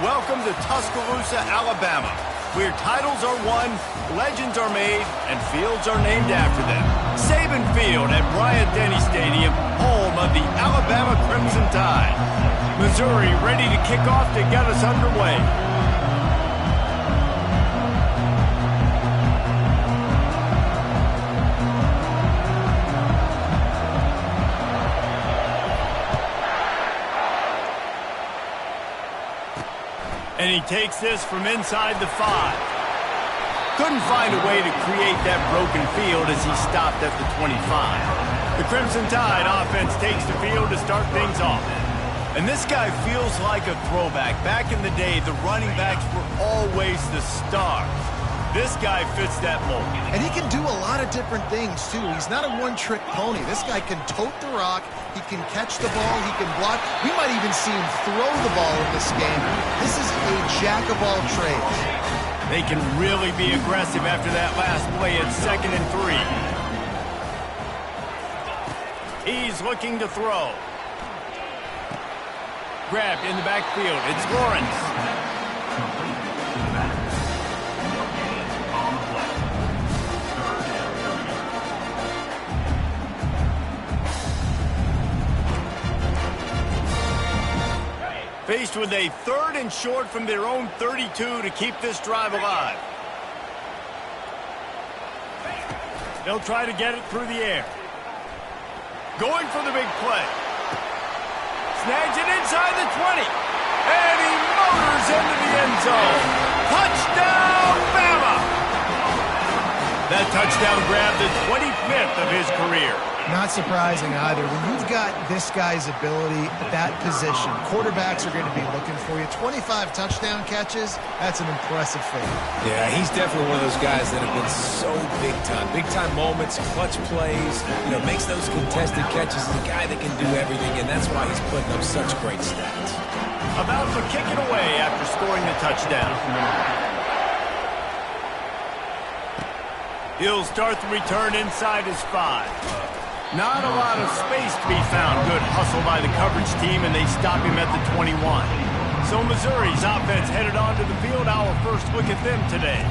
Welcome to Tuscaloosa, Alabama, where titles are won, legends are made, and fields are named after them. Saban Field at Bryant-Denny Stadium, home of the Alabama Crimson Tide. Missouri ready to kick off to get us underway. And he takes this from inside the 5. Couldn't find a way to create that broken field as he stopped at the 25. The Crimson Tide offense takes the field to start things off. And this guy feels like a throwback. Back in the day, the running backs were always the stars. This guy fits that mold. And he can do a lot of different things, too. He's not a one-trick pony. This guy can tote the rock. He can catch the ball. He can block. We might even see him throw the ball in this game. This is a jack of all trades. They can really be aggressive after that last play at 2nd and 3. He's looking to throw. Grabbed in the backfield. It's Lawrence. Faced with a 3rd and short from their own 32 to keep this drive alive. They'll try to get it through the air. Going for the big play. Snags it inside the 20. And he motors into the end zone. Touchdown, Bama! That touchdown grabbed the 25th of his career. Not surprising either. When you've got this guy's ability at that position, quarterbacks are going to be looking for you. 25 touchdown catches, that's an impressive feat. Yeah, he's definitely one of those guys that have been so big time. Big time moments, clutch plays, makes those contested catches. He's a guy that can do everything, and that's why he's putting up such great stats. About to kick it away after scoring the touchdown. He'll start the return inside his 5. Not a lot of space to be found. Good hustle by the coverage team, and they stop him at the 21. So Missouri's offense headed onto the field. Our first look at them today.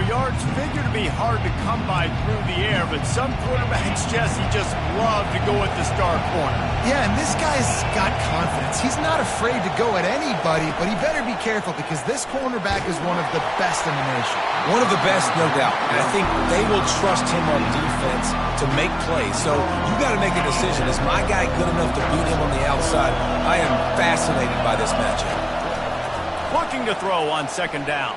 Yards figure to be hard to come by through the air, but some quarterbacks, Jesse, just love to go at the star corner. Yeah, and this guy's got confidence. He's not afraid to go at anybody, but he better be careful because this cornerback is one of the best in the nation. One of the best, no doubt. And I think they will trust him on defense to make plays. So you got to make a decision. Is my guy good enough to beat him on the outside? I am fascinated by this matchup. Looking to throw on 2nd down.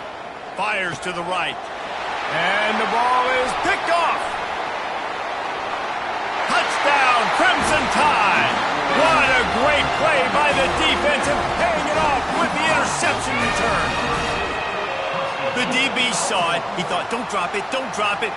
Fires to the right. And the ball is picked off. Touchdown, Crimson Tide. What a great play by the defensive, paying it off with the interception return. The DB saw it. He thought, don't drop it,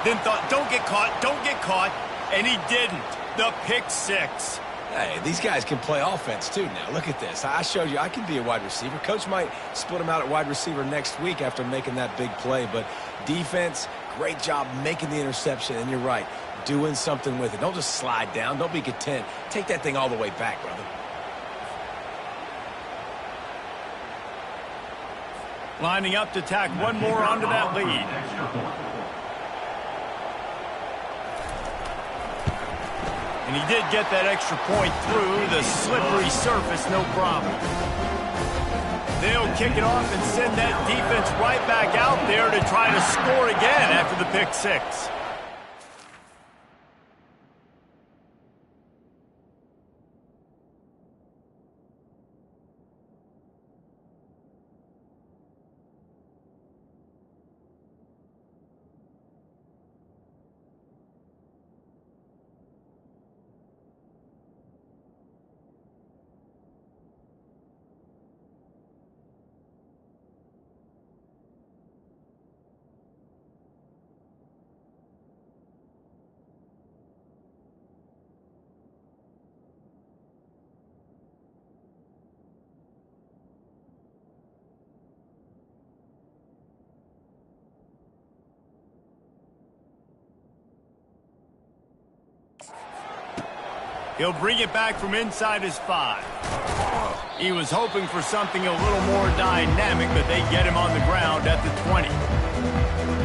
then thought, don't get caught, and he didn't. The pick 6. Hey, these guys can play offense, too, now. Look at this. I showed you I can be a wide receiver. Coach might split him out at wide receiver next week after making that big play. But defense, great job making the interception. And you're right, doing something with it. Don't just slide down. Don't be content. Take that thing all the way back, brother. Lining up to tack one more onto that lead. And he did get that extra point through the slippery surface, no problem. They'll kick it off and send that defense right back out there to try to score again after the pick 6. He'll bring it back from inside his 5. He was hoping for something a little more dynamic, but they get him on the ground at the 20.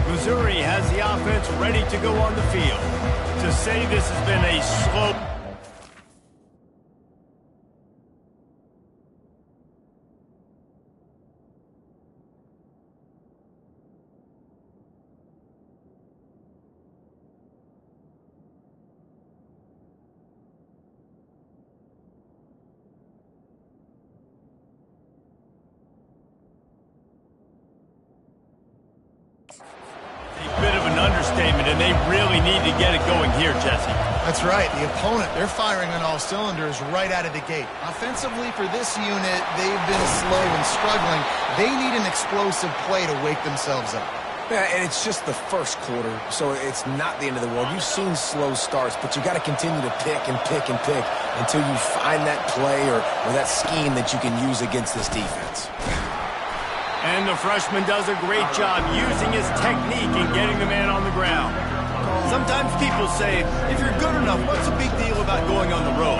Missouri has the offense ready to go on the field. To say this has been a slow... Understatement, and they really need to get it going here, Jesse. That's right. The opponent, they're firing on all cylinders right out of the gate. Offensively, for this unit, they've been slow and struggling. They need an explosive play to wake themselves up. Yeah, and it's just the first quarter, so it's not the end of the world. You've seen slow starts, but you got to continue to pick and pick and pick until you find that play or that scheme that you can use against this defense. And the freshman does a great job using his technique and getting the man on the ground. Sometimes people say, if you're good enough, what's the big deal about going on the road?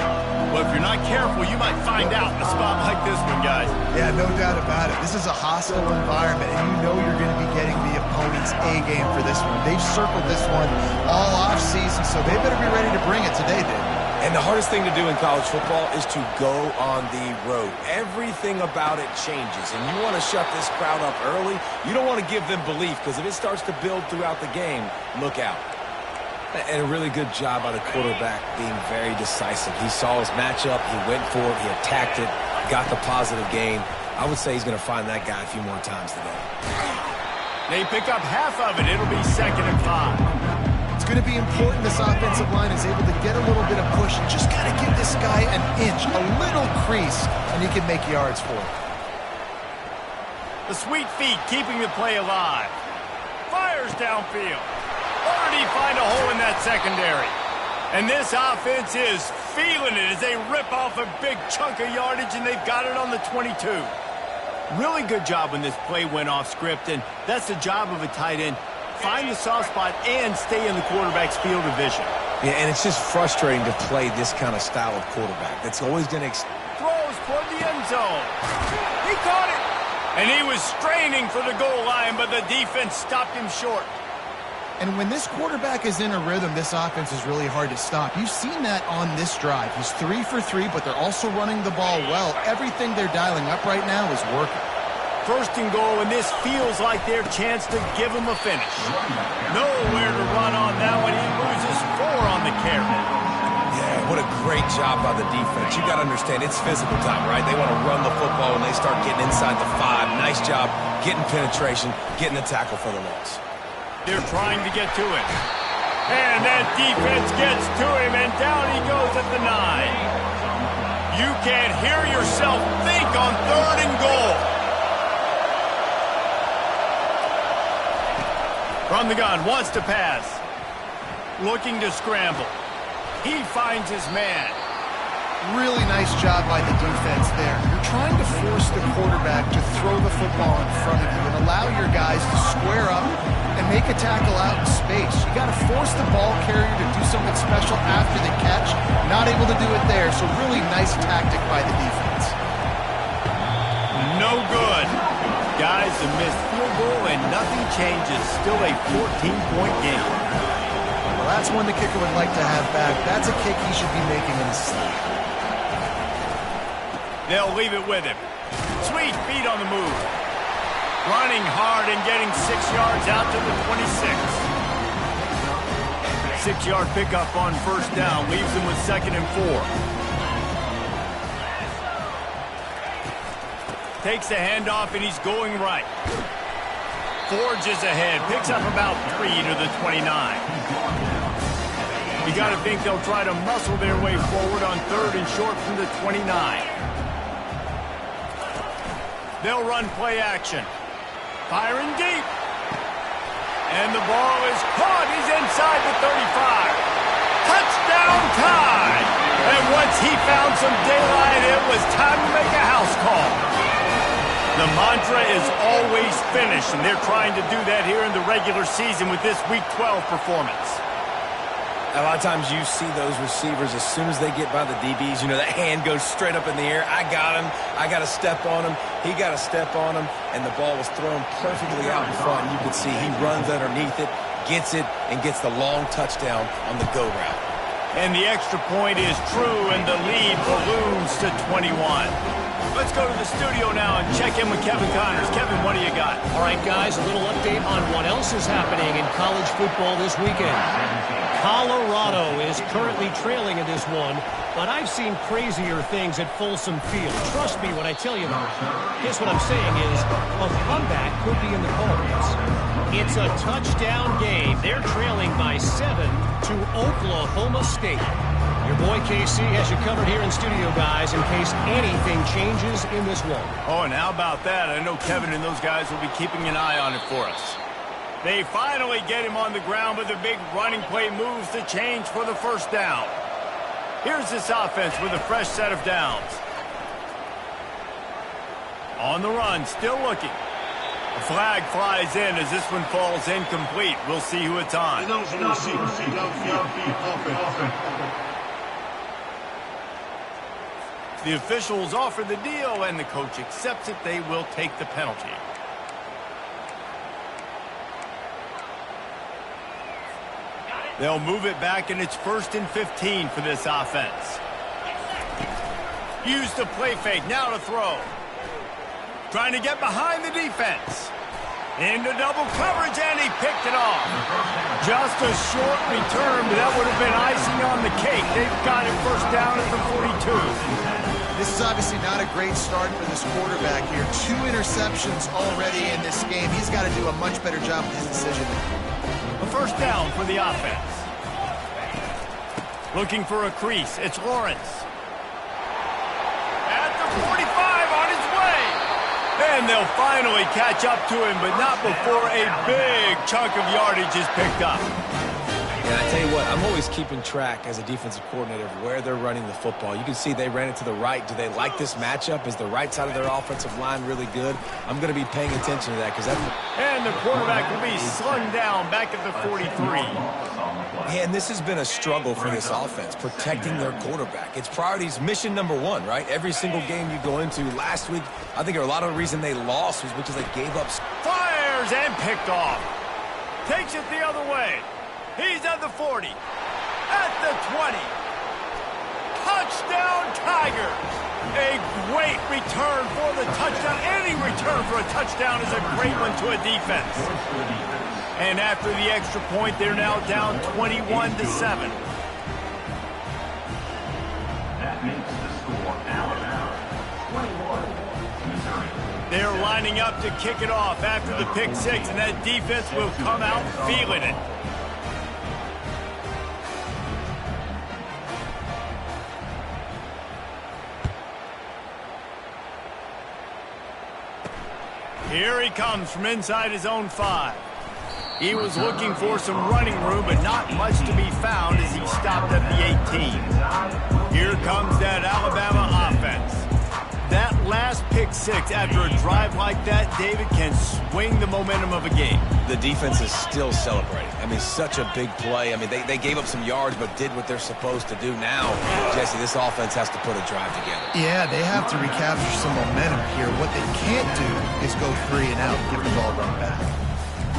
Well, if you're not careful, you might find out in a spot like this one, guys. Yeah, no doubt about it. This is a hostile environment, and you know you're going to be getting the opponent's A game for this one. They've circled this one all offseason, so they better be ready to bring it today, Dave. And the hardest thing to do in college football is to go on the road. Everything about it changes, and you want to shut this crowd up early. You don't want to give them belief, because if it starts to build throughout the game, look out. And a really good job by the quarterback being very decisive. He saw his matchup, he went for it, he attacked it, got the positive gain. I would say he's going to find that guy a few more times today. They pick up half of it. It'll be 2nd and 5. It's going to be important this offensive line is able to get a little bit of push and just got to give this guy an inch, a little crease, and he can make yards for it. The sweet feet keeping the play alive. Fires downfield. Already find a hole in that secondary. And this offense is feeling it as they rip off a big chunk of yardage, and they've got it on the 22. Really good job when this play went off script, and that's the job of a tight end. Find the soft spot and stay in the quarterback's field of vision. Yeah, and it's just frustrating to play this kind of style of quarterback. That's always going to... Throws toward the end zone. He caught it. And he was straining for the goal line, but the defense stopped him short. And when this quarterback is in a rhythm, this offense is really hard to stop. You've seen that on this drive. He's 3 for 3, but they're also running the ball well. Everything they're dialing up right now is working. 1st and goal, and this feels like their chance to give him a finish. Nowhere to run on that one. He loses 4 on the carry. Yeah, what a great job by the defense. You got to understand, it's physical time, right? They want to run the football when they start getting inside the 5. Nice job getting penetration, getting the tackle for the loss. They're trying to get to him. And that defense gets to him, and down he goes at the 9. You can't hear yourself think on 3rd and goal. From the gun, wants to pass. Looking to scramble. He finds his man. Really nice job by the defense there. You're trying to force the quarterback to throw the football in front of you and allow your guys to square up and make a tackle out in space. You got to force the ball carrier to do something special after the catch. Not able to do it there, so really nice tactic by the defense. No good. Guys, a missed field goal and nothing changes. Still a 14-point game. Well, that's one the kicker would like to have back. That's a kick he should be making in his sleep. They'll leave it with him. Sweet feet on the move. Running hard and getting 6 yards out to the 26. 6-yard pickup on 1st down. Leaves him with 2nd and 4. Takes the handoff, and he's going right. Forges ahead. Picks up about 3 to the 29. You got to think they'll try to muscle their way forward on 3rd and short from the 29. They'll run play action. Firing deep. And the ball is caught. He's inside the 35. Touchdown time. And once he found some daylight, it was time to make a house call. The mantra is always finish, and they're trying to do that here in the regular season with this Week 12 performance. A lot of times you see those receivers, as soon as they get by the DBs, you know, that hand goes straight up in the air. I got him. I got to step on him. He got to step on him. And the ball was thrown perfectly out in front. And you can see he runs underneath it, gets it, and gets the long touchdown on the go route. And the extra point is true, and the lead balloons to 21. Let's go to the studio now and check in with Kevin Connors. Kevin, what do you got? All right, guys, a little update on what else is happening in college football this weekend. Colorado is currently trailing in this one, but I've seen crazier things at Folsom Field. Trust me when I tell you that. Guess what I'm saying is a comeback could be in the cards. It's a touchdown game. They're trailing by 7 to Oklahoma State. Your boy KC has you covered here in studio, guys, in case anything changes in this one. Oh, and how about that? I know Kevin and those guys will be keeping an eye on it for us. They finally get him on the ground, but the big running play moves the change for the first down. Here's this offense with a fresh set of downs. On the run, still looking. A flag flies in as this one falls incomplete. We'll see who it's on. The officials offer the deal, and the coach accepts it. They will take the penalty. They'll move it back, and it's 1st and 15 for this offense. Use the play fake, now to throw. Trying to get behind the defense. Into double coverage, and he picked it off. Just a short return, but that would have been icing on the cake. They've got it first down at the 42. This is obviously not a great start for this quarterback here. 2 interceptions already in this game. He's got to do a much better job with his decision. A first down for the offense. Looking for a crease. It's Lawrence. At the 45, on his way. And they'll finally catch up to him, but not before a big chunk of yardage is picked up. And I tell you what, I'm always keeping track as a defensive coordinator of where they're running the football. You can see they ran it to the right. Do they like this matchup? Is the right side of their offensive line really good? I'm going to be paying attention to that because that's... And the quarterback will be slung down back at the 43. And this has been a struggle for this offense, protecting their quarterback. It's priorities, mission number 1, right? Every single game you go into. Last week, I think a lot of the reason they lost was because they gave up... Fires and picked off. Takes it the other way. He's at the 40. At the 20. Touchdown, Tigers. A great return for the touchdown. Any return for a touchdown is a great one to a defense. And after the extra point, they're now down 21-7. That makes the score Alabama 21, Missouri. They're lining up to kick it off after the pick 6, and that defense will come out feeling it. Here he comes from inside his own 5. He was looking for some running room, but not much to be found as he stopped at the 18. Here comes that Alabama offense. That last pick 6 after a drive like that, David, can swing the momentum of a game. The defense is still celebrating. I mean, such a big play. I mean, they gave up some yards, but did what they're supposed to do. Now, Jesse, this offense has to put a drive together. Yeah, they have to recapture some momentum here. What they can't do is go 3 and out and get the ball run back.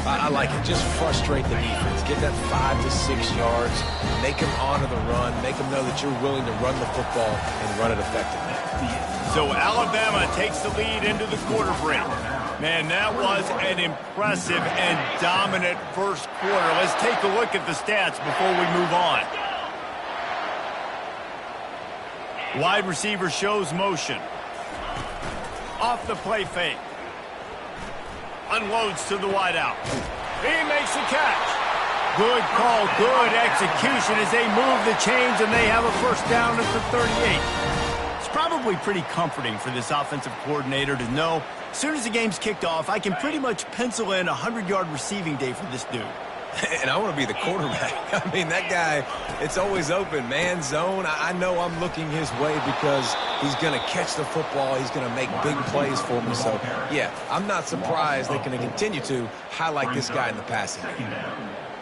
I like it. Just frustrate the defense. Get that 5 to 6 yards. Make them honor the run. Make them know that you're willing to run the football and run it effectively. So Alabama takes the lead into the quarter break. Man, that was an impressive and dominant first quarter. Let's take a look at the stats before we move on. Wide receiver shows motion. Off the play fake. Unloads to the wideout. He makes the catch. Good call, good execution as they move the chains, and they have a first down at the 38. It's probably pretty comforting for this offensive coordinator to know as soon as the game's kicked off, I can pretty much pencil in a 100-yard receiving day for this dude. And I want to be the quarterback. I mean, that guy, it's always open. Man zone, I know I'm looking his way because he's going to catch the football. He's going to make big plays for me. So, yeah, I'm not surprised they're going to continue to highlight this guy in the passing game.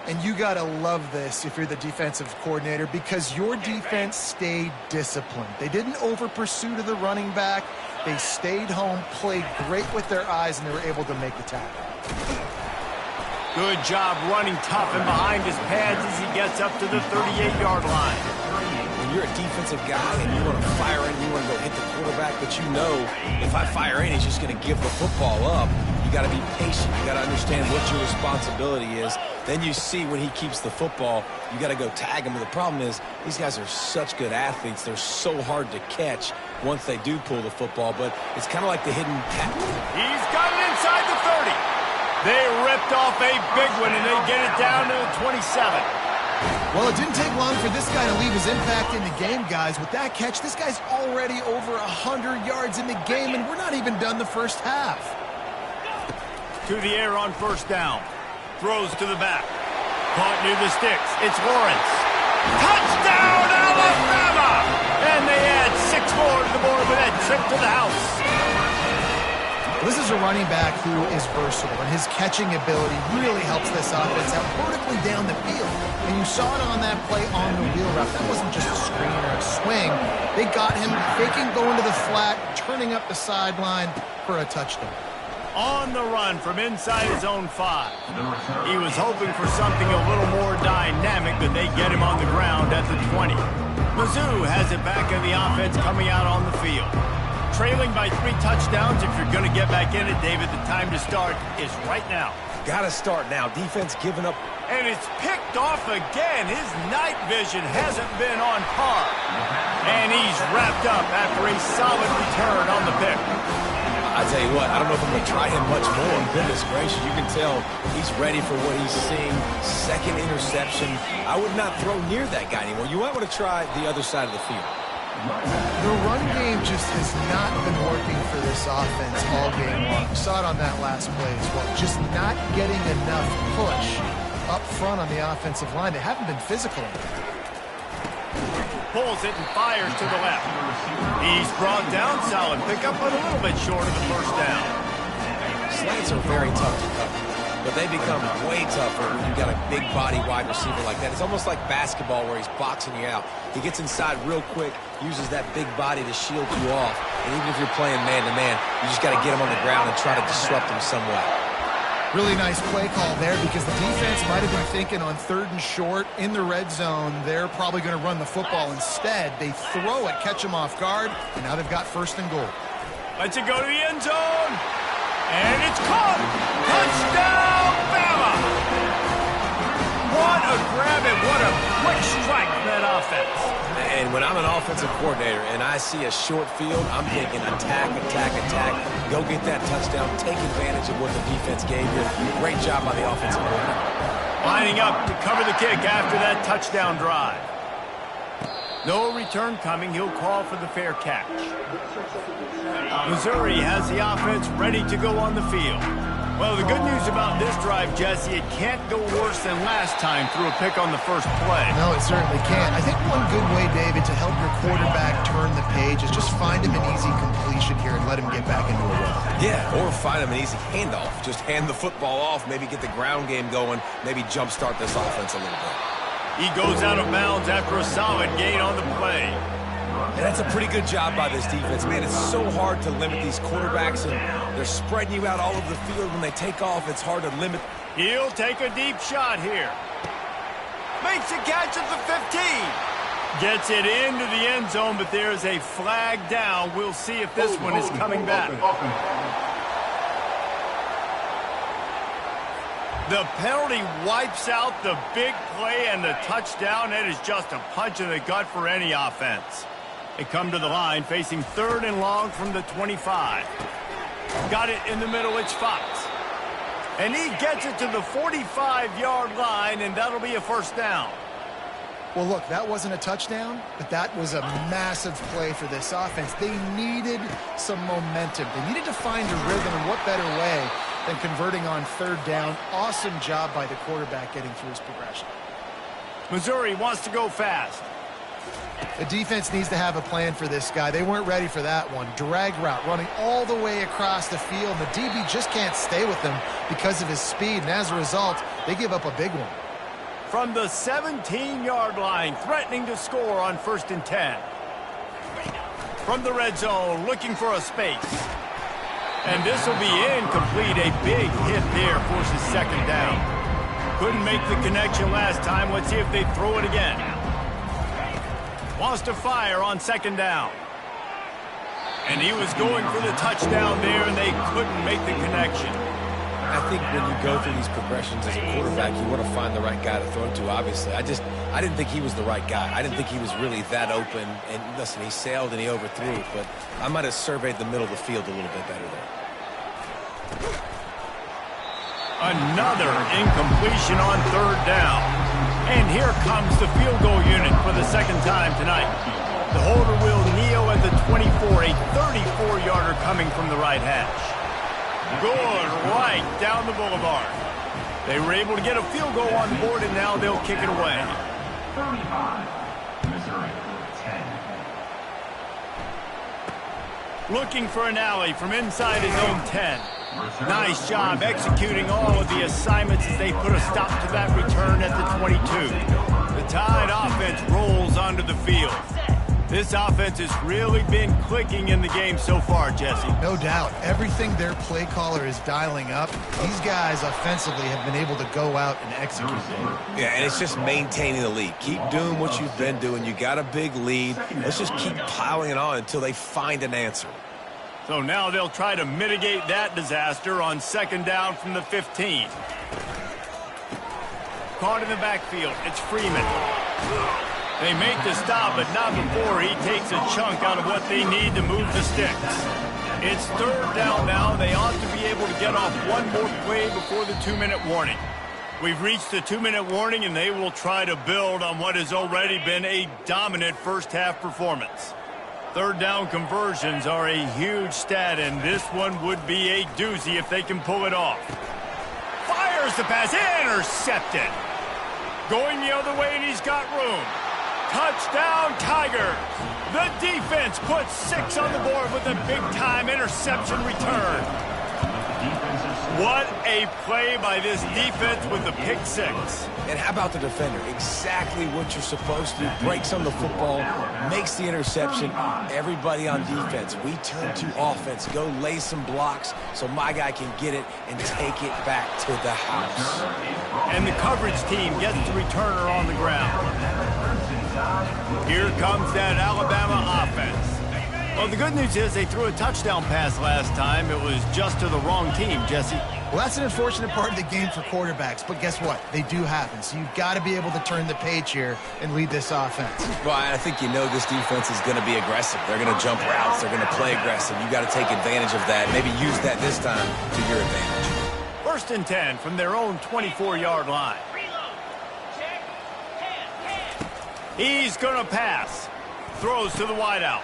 And you got to love this if you're the defensive coordinator, because your defense stayed disciplined. They didn't over-pursue to the running back. They stayed home, played great with their eyes, and they were able to make the tackle. Good job running tough and behind his pads as he gets up to the 38-yard line. When you're a defensive guy and you want to fire in, you want to go hit the quarterback, but you know if I fire in, he's just going to give the football up. You got to be patient. You got to understand what your responsibility is. Then you see when he keeps the football, you got to go tag him. But the problem is these guys are such good athletes. They're so hard to catch once they do pull the football. But it's kind of like the hidden cat. He's got it inside the 30. They ripped off a big one, and they get it down to the 27. Well, it didn't take long for this guy to leave his impact in the game, guys. With that catch, this guy's already over 100 yards in the game, and we're not even done the first half. To the air on first down. Throws to the back. Caught near the sticks. It's Lawrence. Touchdown, Alabama! And they add 6 more to the board with that trip to the house. This is a running back who is versatile, and his catching ability really helps this offense out vertically down the field. And you saw it on that play on the wheel route. That wasn't just a screen or a swing. They got him faking going to the flat, turning up the sideline for a touchdown. On the run from inside his own 5. He was hoping for something a little more dynamic, but they get him on the ground at the 20. Mizzou has it back in the offense coming out on the field. Trailing by 3 touchdowns. If you're going to get back in it, David, the time to start is right now. Got to start now. Defense giving up. And it's picked off again. His night vision hasn't been on par. And he's wrapped up after a solid return on the pick. I tell you what, I don't know if I'm going to try him much more. Goodness gracious, you can tell he's ready for what he's seeing. Second interception. I would not throw near that guy anymore. You might want to try the other side of the field. The run game just has not been working for this offense all game long. We saw it on that last play as well. Just not getting enough push up front on the offensive line. They haven't been physical. Pulls it and fires to the left. He's brought down, solid pickup, but a little bit short of the first down. Slants are very tough to cover, but they become way tougher when you've got a big body wide receiver like that. It's almost like basketball where he's boxing you out. He gets inside real quick, uses that big body to shield you off, and even if you're playing man-to-man, you just got to get him on the ground and try to disrupt him somewhat. Really nice play call there, because the defense might have been thinking on 3rd and short in the red zone, they're probably going to run the football. Instead, they throw it, catch him off guard, and now they've got 1st and goal. Lets it go to the end zone. And it's caught. Touchdown, Bama! What a grab and what a quick strike from that offense. And when I'm an offensive coordinator and I see a short field, I'm thinking attack, attack, attack. Go get that touchdown. Take advantage of what the defense gave you. Great job by the offensive coordinator. Lining up to cover the kick after that touchdown drive. No return coming. He'll call for the fair catch. Missouri has the offense ready to go on the field. Well, the good news about this drive, Jesse, it can't go worse than last time through a pick on the first play. No, it certainly can't. I think one good way, David, to help your quarterback turn the page is just find him an easy completion here and let him get back into a rhythm. Yeah, or find him an easy handoff. Just hand the football off, maybe get the ground game going, maybe jumpstart this offense a little bit. He goes out of bounds after a solid gain on the play. And that's a pretty good job by this defense. Man, it's so hard to limit these quarterbacks, and they're spreading you out all over the field. When they take off, it's hard to limit. He'll take a deep shot here. Makes a catch at the 15. Gets it into the end zone, but there's a flag down. We'll see if this one is coming back. The penalty wipes out the big play and the touchdown. It is just a punch in the gut for any offense. They come to the line facing 3rd and long from the 25. Got it in the middle. It's Fox. And he gets it to the 45-yard line, and that'll be a first down. Well, look, that wasn't a touchdown, but that was a massive play for this offense. They needed some momentum. They needed to find a rhythm, and what better way than converting on 3rd down. Awesome job by the quarterback getting through his progression. Missouri wants to go fast. The defense needs to have a plan for this guy. They weren't ready for that one. Drag route running all the way across the field. The DB just can't stay with him because of his speed, and as a result, they give up a big one. From the 17-yard line, threatening to score on 1st and 10. From the red zone, looking for a space. And this will be incomplete. A big hit there forces 2nd down. Couldn't make the connection last time. Let's see if they throw it again. Wants to fire on 2nd down. And he was going for the touchdown there, and they couldn't make the connection. I think when you go through these progressions as a quarterback, you want to find the right guy to throw to, obviously. I didn't think he was the right guy. I didn't think he was really that open. And listen, he sailed and he overthrew it, but I might have surveyed the middle of the field a little bit better there. Another incompletion on 3rd down. And here comes the field goal unit for the 2nd time tonight. The holder will kneel at the 24, a 34-yarder coming from the right hash. Good right down the boulevard. They were able to get a field goal on the board, and now they'll kick it away. 35, Missouri, 10. Looking for an alley from inside his own 10. Nice job executing all of the assignments as they put a stop to that return at the 22. The Tide offense rolls onto the field. This offense has really been clicking in the game so far, Jesse. No doubt. Everything their play caller is dialing up, these guys offensively have been able to go out and execute. Yeah, and it's just maintaining the lead. Keep doing what you've been doing. You got a big lead. Let's just keep piling it on until they find an answer. So now they'll try to mitigate that disaster on 2nd down from the 15. Caught in the backfield. It's Freeman. They make the stop, but not before he takes a chunk out of what they need to move the sticks. It's 3rd down now. They ought to be able to get off one more play before the 2-minute warning. We've reached the 2-minute warning, and they will try to build on what has already been a dominant first-half performance. 3rd down conversions are a huge stat, and this one would be a doozy if they can pull it off. Fires the pass, intercepted. Going the other way, and he's got room. Touchdown, Tigers. The defense puts 6 on the board with a big-time interception return. What a play by this defense with the pick 6. And how about the defender? Exactly what you're supposed to do. Breaks on the football, makes the interception. Everybody on defense, we turn to offense. Go lay some blocks so my guy can get it and take it back to the house. And the coverage team gets the returner on the ground. Here comes that Alabama offense. Well, the good news is they threw a touchdown pass last time. It was just to the wrong team, Jesse. Well, that's an unfortunate part of the game for quarterbacks, but guess what? They do happen, so you've got to be able to turn the page here and lead this offense. Well, I think you know this defense is going to be aggressive. They're going to jump routes. They're going to play aggressive. You've got to take advantage of that. Maybe use that this time to your advantage. 1st and 10 from their own 24-yard line. He's going to pass. Throws to the wideout.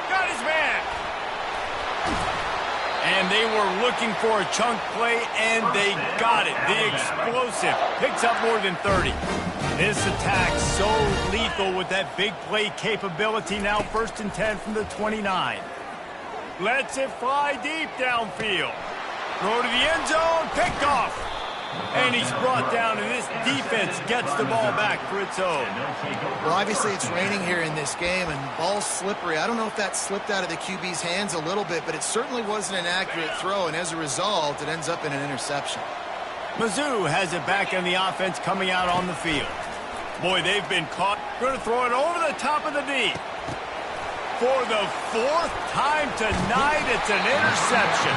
Got his man. And they were looking for a chunk play, and they got it. The explosive picks up more than 30. This attack so lethal with that big play capability. Now 1st and 10 from the 29. Lets it fly deep downfield. Throw to the end zone, picked off. And he's brought down, and this defense gets the ball back for its own. Well, obviously it's raining here in this game, and the ball's slippery. I don't know if that slipped out of the QB's hands a little bit, but it certainly wasn't an accurate throw, and as a result, it ends up in an interception. Mizzou has it back in the offense coming out on the field. Boy, they've been caught. Going to throw it over the top of the knee. For the 4th time tonight, it's an interception.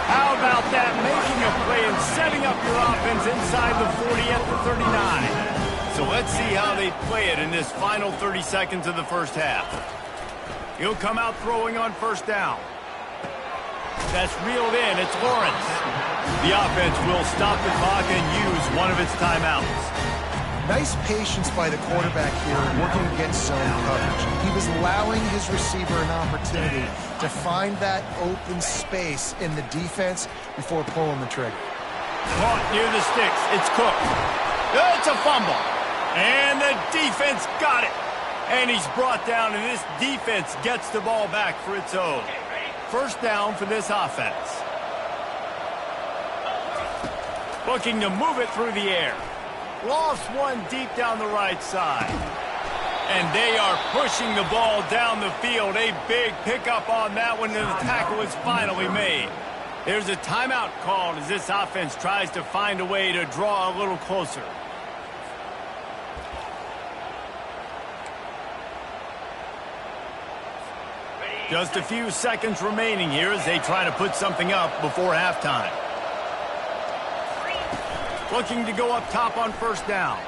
How about that? Making a play and setting up your offense inside the 40 at the 39. So let's see how they play it in this final 30 seconds of the first half. He'll come out throwing on 1st down. That's reeled in. It's Lawrence. The offense will stop the clock and use one of its timeouts. Nice patience by the quarterback here, working against zone coverage. He was allowing his receiver an opportunity to find that open space in the defense before pulling the trigger. Caught near the sticks. It's Cook. It's a fumble. And the defense got it. And he's brought down, and this defense gets the ball back for its own. 1st down for this offense. Looking to move it through the air. Lost one deep down the right side. And they are pushing the ball down the field. A big pickup on that one, and the tackle is finally made. There's a timeout called as this offense tries to find a way to draw a little closer. Just a few seconds remaining here as they try to put something up before halftime. Looking to go up top on first down.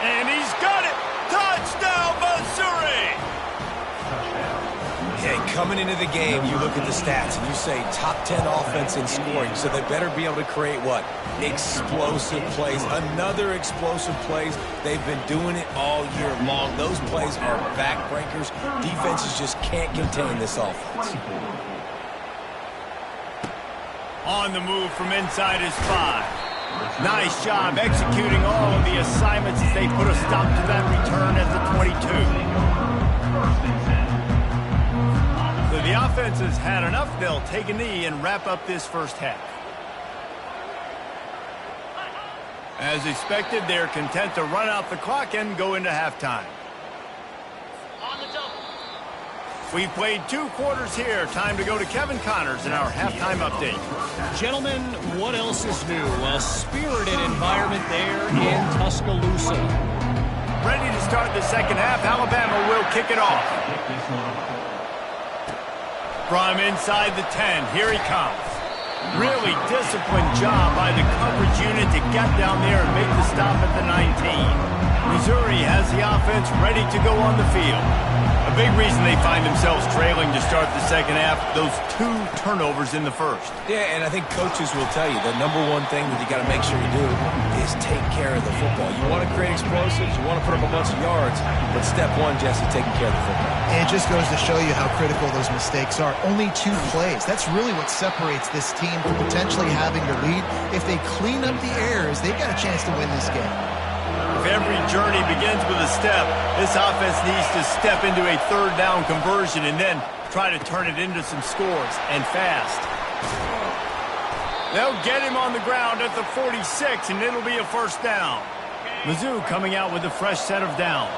And he's got it! Touchdown, Missouri! Okay, coming into the game, you look at the stats and you say top 10 offense in scoring, so they better be able to create what? Explosive plays. Another explosive plays. They've been doing it all year long. Those plays are backbreakers. Defenses just can't contain this offense. On the move from inside his 5. Nice job executing all of the assignments as they put a stop to that return at the 22. So the offense has had enough. They'll take a knee and wrap up this first half. As expected, they're content to run out the clock and go into halftime. We've played 2 quarters here. Time to go to Kevin Connors in our halftime update. Gentlemen, what else is new? A spirited environment there in Tuscaloosa. Ready to start the second half. Alabama will kick it off. From inside the 10, here he comes. Really disciplined job by the coverage unit to get down there and make the stop at the 19. Missouri has the offense ready to go on the field. A big reason they find themselves trailing to start the second half, those 2 turnovers in the first. Yeah, and I think coaches will tell you the number one thing that you got to make sure you do is take care of the football. You want to create explosives, you want to put up a bunch of yards, but step 1, Jesse, taking care of the football. And it just goes to show you how critical those mistakes are. Only 2 plays. That's really what separates this team from potentially having to lead. If they clean up the errors, they've got a chance to win this game. If every journey begins with a step, this offense needs to step into a third down conversion and then try to turn it into some scores, and fast. They'll get him on the ground at the 46, and it'll be a first down. Mizzou coming out with a fresh set of downs.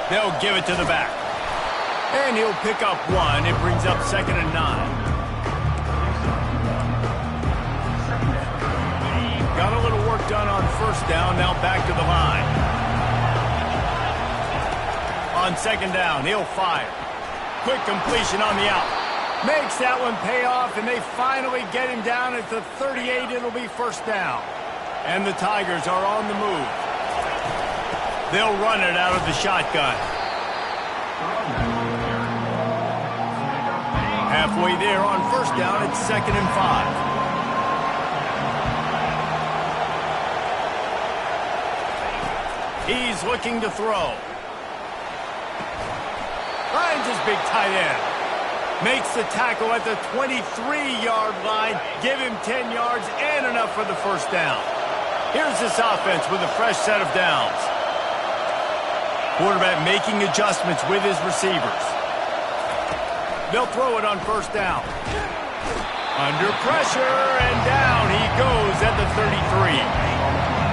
They'll give it to the back. And he'll pick up 1. It brings up 2nd and 9. Got a little work done on first down, now back to the line. On 2nd down, he'll fire. Quick completion on the out. Makes that one pay off, and they finally get him down at the 38. It'll be first down. And the Tigers are on the move. They'll run it out of the shotgun. Halfway there on first down, it's 2nd and 5. He's looking to throw. Finds his big tight end. Makes the tackle at the 23-yard line. Give him 10 yards and enough for the first down. Here's this offense with a fresh set of downs. Quarterback making adjustments with his receivers. They'll throw it on first down. Under pressure, and down he goes at the 33.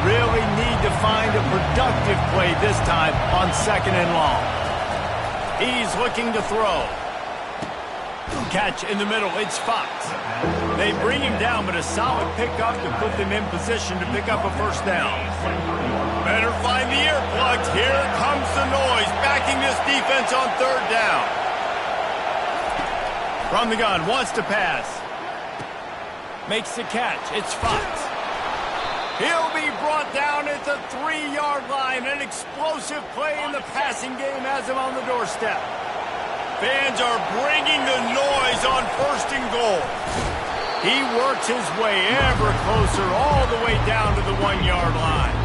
Really need to find a productive play this time on 2nd and long. He's looking to throw. Catch in the middle, it's Fox. They bring him down, but a solid pickup to put them in position to pick up a first down. Better find the earplugs. Here comes the noise, backing this defense on 3rd down. From the gun, wants to pass. Makes the catch, it's Fox. He'll be brought down at the 3-yard line. An explosive play in the passing game has him on the doorstep. Fans are bringing the noise on 1st and goal. He works his way ever closer all the way down to the 1-yard line.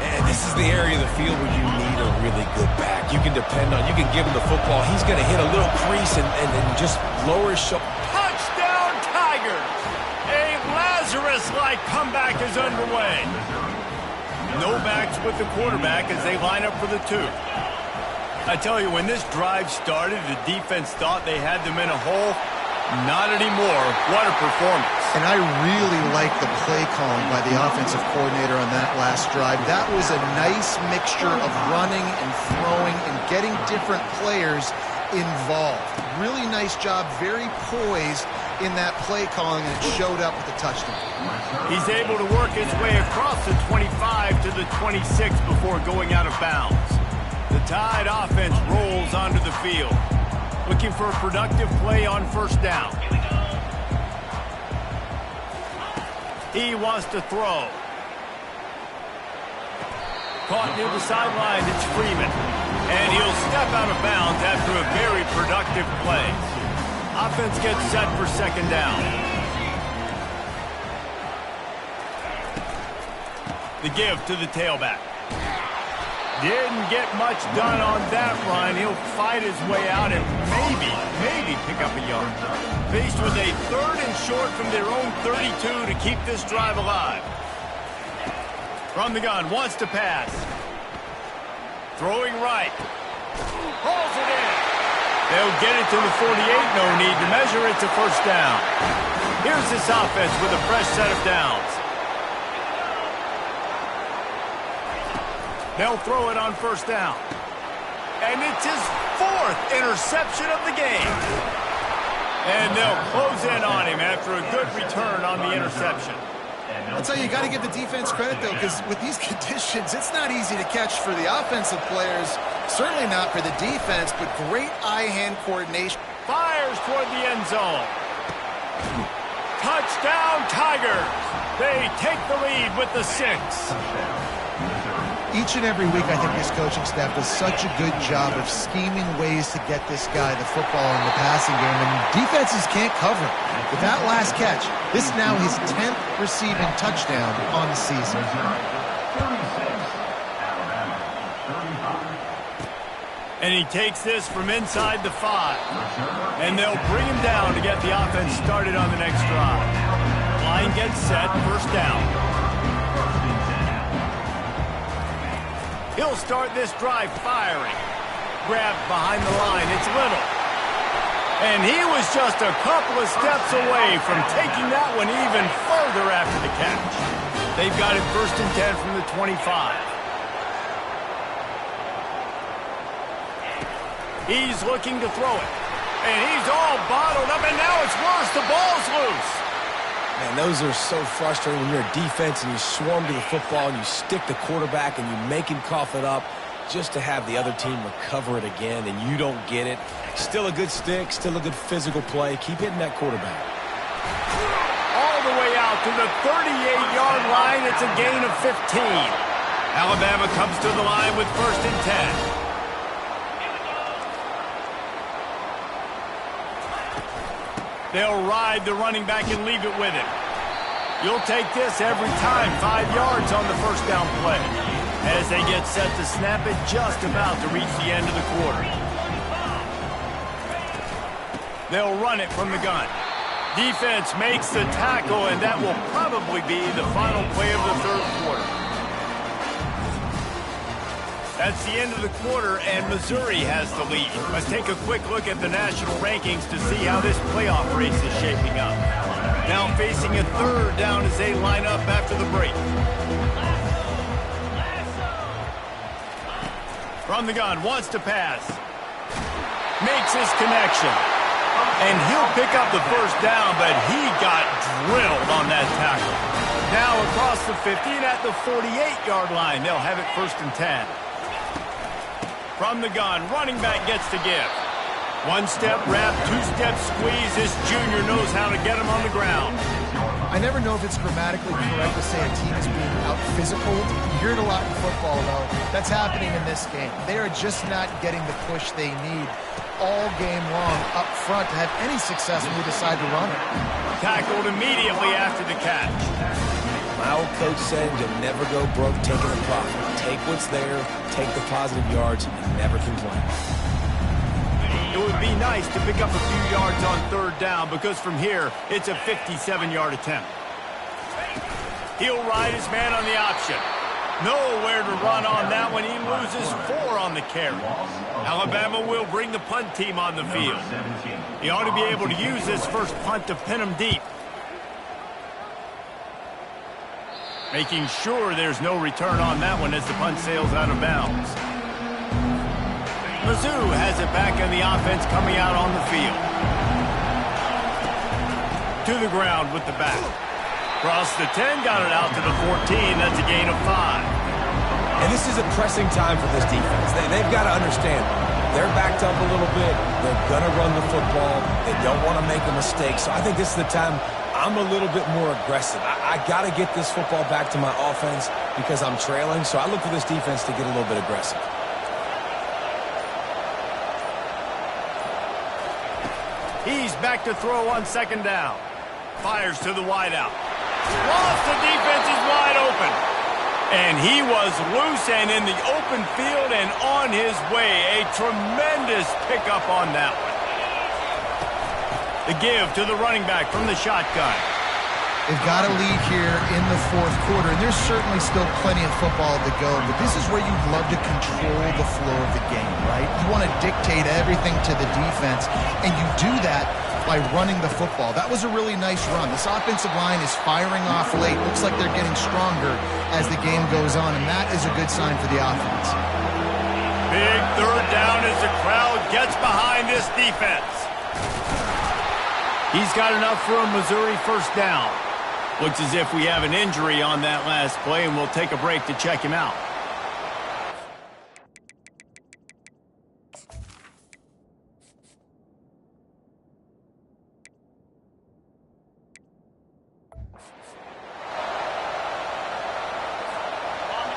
And this is the area of the field where you need a really good back. You can depend on, you can give him the football. He's going to hit a little crease and just lower his shoulder. Touchdown, Tigers! A Lazarus-like comeback is underway. No backs with the quarterback as they line up for the 2. I tell you, when this drive started, the defense thought they had them in a hole. Not anymore. What a performance. And I really like the play calling by the offensive coordinator on that last drive. That was a nice mixture of running and throwing and getting different players involved. Really nice job, very poised in that play calling, and it showed up with a touchdown. He's able to work his way across the 25 to the 26 before going out of bounds. The Tide offense rolls onto the field, looking for a productive play on first down. He wants to throw. Caught near the sideline, it's Freeman. And he'll step out of bounds after a very productive play. Offense gets set for second down. The give to the tailback. Didn't get much done on that run. He'll fight his way out and maybe pick up a yard. Faced with a 3rd and short from their own 32 to keep this drive alive. From the gun, wants to pass. Throwing right. Hauls it in. They'll get it to the 48. No need to measure. It's a first down. Here's this offense with a fresh set of downs. They'll throw it on first down. And it's his 4th interception of the game. And they'll close in on him after a good return on the interception. I'll tell you, you got to give the defense credit, though, because with these conditions, it's not easy to catch for the offensive players. Certainly not for the defense, but great eye-hand coordination. Fires toward the end zone. Touchdown, Tigers. They take the lead with the 6. Each and every week, I think this coaching staff does such a good job of scheming ways to get this guy the football in the passing game, and defenses can't cover it. With that last catch, this is now his 10th receiving touchdown on the season. And he takes this from inside the 5. And they'll bring him down to get the offense started on the next drive. Line gets set, first down. He'll start this drive firing. Grabbed behind the line, it's Little. And he was just a couple of steps away from taking that one even further after the catch. They've got it 1st and 10 from the 25. He's looking to throw it. And he's all bottled up, and now it's worse. The ball's loose. Man, those are so frustrating when you're a defense and you swarm to the football and you stick the quarterback and you make him cough it up just to have the other team recover it again, and you don't get it. Still a good stick, still a good physical play. Keep hitting that quarterback. All the way out to the 38-yard line. It's a gain of 15. Alabama comes to the line with 1st and 10. They'll ride the running back and leave it with him. You'll take this every time. 5 yards on the first down play. As they get set to snap it, just about to reach the end of the quarter. They'll run it from the gun. Defense makes the tackle, and that will probably be the final play of the 3rd quarter. That's the end of the quarter, and Missouri has the lead. Let's take a quick look at the national rankings to see how this playoff race is shaping up. Now facing a 3rd down as they line up after the break. From the gun, wants to pass. Makes his connection. And he'll pick up the first down, but he got drilled on that tackle. Now across the 50 and at the 48-yard line, they'll have it 1st and 10. From the gun, running back gets to give. 1-step wrap, 2-step squeeze. This junior knows how to get him on the ground. I never know if it's grammatically correct to say a team is being out-physicaled. You hear it a lot in football, though. That's happening in this game. They are just not getting the push they need all game long up front to have any success when we decide to run it. Tackled immediately after the catch. My old coach said you'll never go broke taking a profit. Take what's there, take the positive yards, and never complain. It would be nice to pick up a few yards on 3rd down, because from here, it's a 57-yard attempt. He'll ride his man on the option. Nowhere to run on that one. He loses 4 on the carry. Alabama will bring the punt team on the field. He ought to be able to use this first punt to pin him deep. Making sure there's no return on that one as the punt sails out of bounds. Mizzou has it back in the offense coming out on the field. To the ground with the back. Cross the 10, got it out to the 14. That's a gain of 5. And this is a pressing time for this defense. They've got to understand, they're backed up a little bit. They're going to run the football. They don't want to make a mistake. So I think this is the time I'm a little bit more aggressive. I got to get this football back to my offense because I'm trailing. So I look for this defense to get a little bit aggressive. He's back to throw on second down. Fires to the wideout. Lost, the defense is wide open. And he was loose and in the open field and on his way. A tremendous pickup on that one. The give to the running back from the shotgun. They've got a lead here in the fourth quarter, and there's certainly still plenty of football to go, but this is where you'd love to control the flow of the game, right? You want to dictate everything to the defense, and you do that by running the football. That was a really nice run. This offensive line is firing off late. Looks like they're getting stronger as the game goes on, and that is a good sign for the offense. Big third down as the crowd gets behind this defense. He's got enough for a Missouri first down. Looks as if we have an injury on that last play, and we'll take a break to check him out.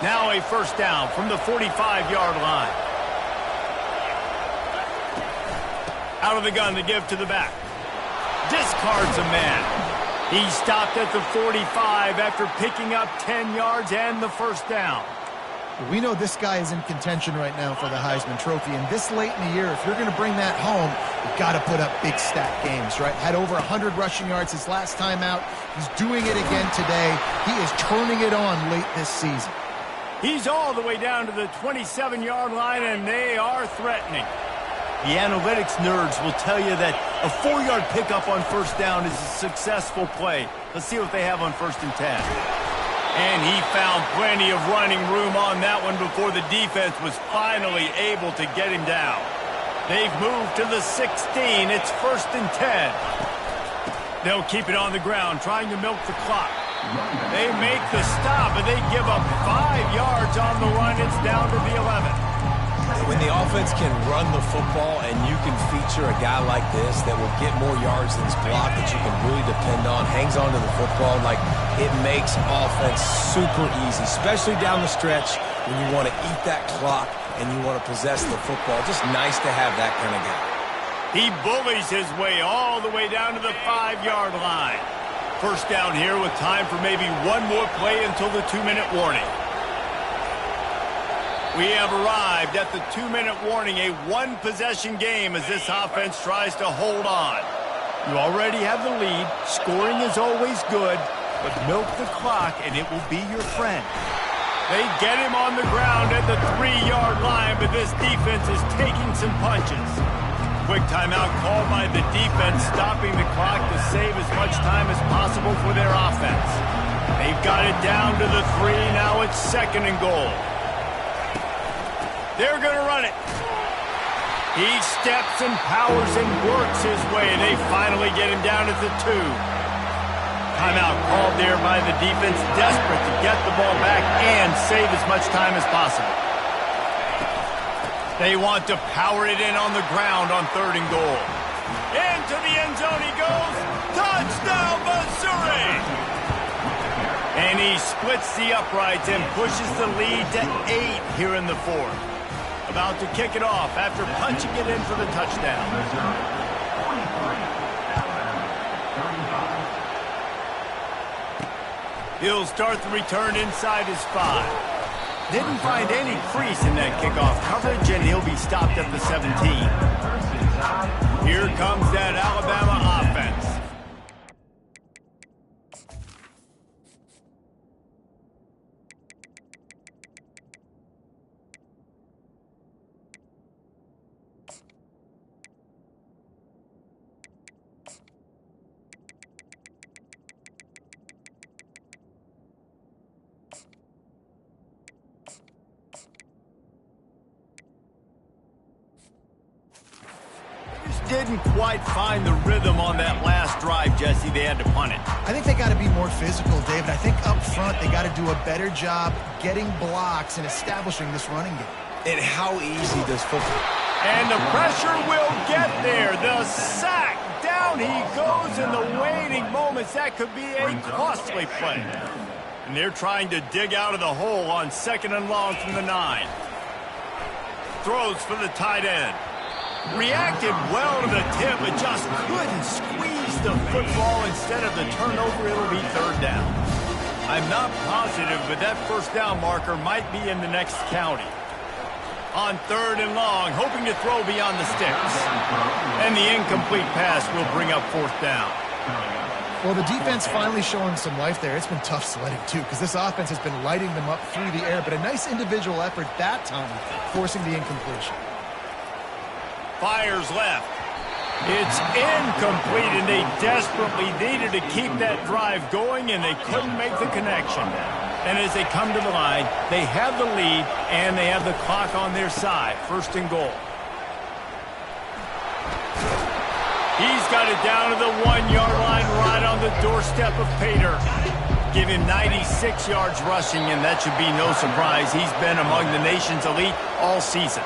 Now a first down from the 45-yard line. Out of the gun to give to the back. Discards a man. He stopped at the 45 after picking up 10 yards and the first down. We know this guy is in contention right now for the Heisman Trophy, and this late in the year, if you're going to bring that home, you've got to put up big stat games, right? Had over 100 rushing yards his last time out. He's doing it again today. He is turning it on late this season. He's all the way down to the 27-yard line, and they are threatening. The analytics nerds will tell you that a 4-yard pickup on first down is a successful play. Let's see what they have on 1st and 10. And he found plenty of running room on that one before the defense was finally able to get him down. They've moved to the 16. It's 1st and 10. They'll keep it on the ground, trying to milk the clock. They make the stop, and they give up 5 yards on the run. It's down to the 11. When the offense can run the football and you can feature a guy like this that will get more yards than his block that you can really depend on, hangs on to the football, like it makes offense super easy, especially down the stretch when you want to eat that clock and you want to possess the football. Just nice to have that kind of guy. He bullies his way all the way down to the 5-yard line. First down here with time for maybe one more play until the 2-minute warning. We have arrived at the 2-minute warning, a one-possession game as this offense tries to hold on. You already have the lead. Scoring is always good, but milk the clock and it will be your friend. They get him on the ground at the 3-yard line, but this defense is taking some punches. Quick timeout called by the defense, stopping the clock to save as much time as possible for their offense. They've got it down to the 3. Now it's 2nd and goal. They're going to run it. He steps and powers and works his way. They finally get him down at the 2. Timeout called there by the defense, desperate to get the ball back and save as much time as possible. They want to power it in on the ground on 3rd and goal. Into the end zone he goes. Touchdown, Missouri! And he splits the uprights and pushes the lead to 8 here in the 4th. About to kick it off after punching it in for the touchdown. He'll start the return inside his 5. Didn't find any crease in that kickoff coverage, and he'll be stopped at the 17. Here comes that Alabama offense. didn't quite find the rhythm on that last drive, Jesse. They had to punt it. I think they got to be more physical, David. I think up front they got to do a better job getting blocks and establishing this running game. And how easy does football? And the pressure will get there. The sack. Down he goes in the waiting moments. That could be a costly play. And they're trying to dig out of the hole on 2nd and long from the 9. Throws for the tight end. Reacted well to the tip, but just couldn't squeeze the football. Instead of the turnover, it'll be 3rd down. I'm not positive, but that 1st down marker might be in the next county. On 3rd and long, hoping to throw beyond the sticks. And the incomplete pass will bring up 4th down. Well, the defense finally showing some life there. It's been tough sledding, too, because this offense has been lighting them up through the air. But a nice individual effort that time, forcing the incompletion. Fires left. It's incomplete, and they desperately needed to keep that drive going, and they couldn't make the connection. And as they come to the line, they have the lead, and they have the clock on their side. 1st and goal. He's got it down to the 1-yard line right on the doorstep of Pater. Give him 96 yards rushing, and that should be no surprise. He's been among the nation's elite all season.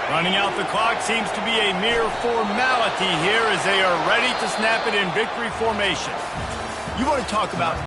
Running out the clock seems to be a mere formality here as they are ready to snap it in victory formation. You want to talk about